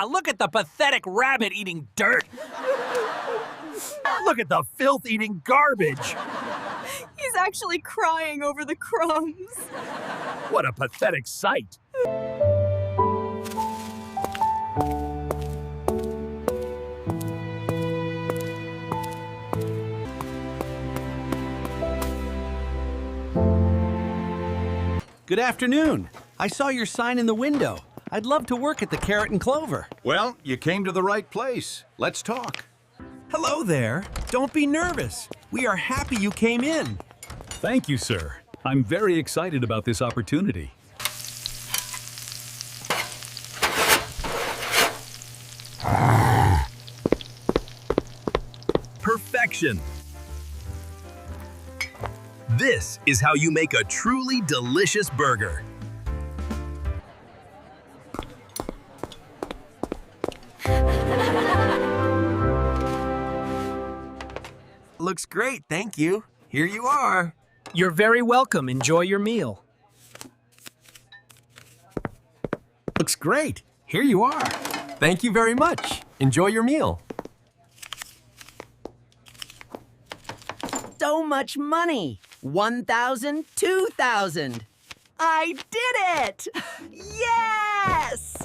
Look at the pathetic rabbit eating dirt. Look at the filth eating garbage. He's actually crying over the crumbs. What a pathetic sight. Good afternoon. I saw your sign in the window. I'd love to work at the Carrot and Clover. Well, you came to the right place. Let's talk. Hello there. Don't be nervous. We are happy you came in. Thank you, sir. I'm very excited about this opportunity. Perfection. This is how you make a truly delicious burger. Looks great, thank you. Here you are. You're very welcome. Enjoy your meal. Looks great. Here you are. Thank you very much. Enjoy your meal. So much money. 1,000, 2,000. I did it! Yes!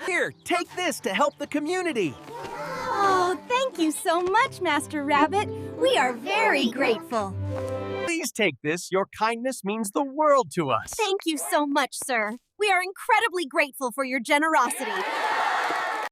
Here, take this to help the community. Oh, thank you so much, Master Rabbit. We are very grateful. Please take this. Your kindness means the world to us. Thank you so much, sir. We are incredibly grateful for your generosity.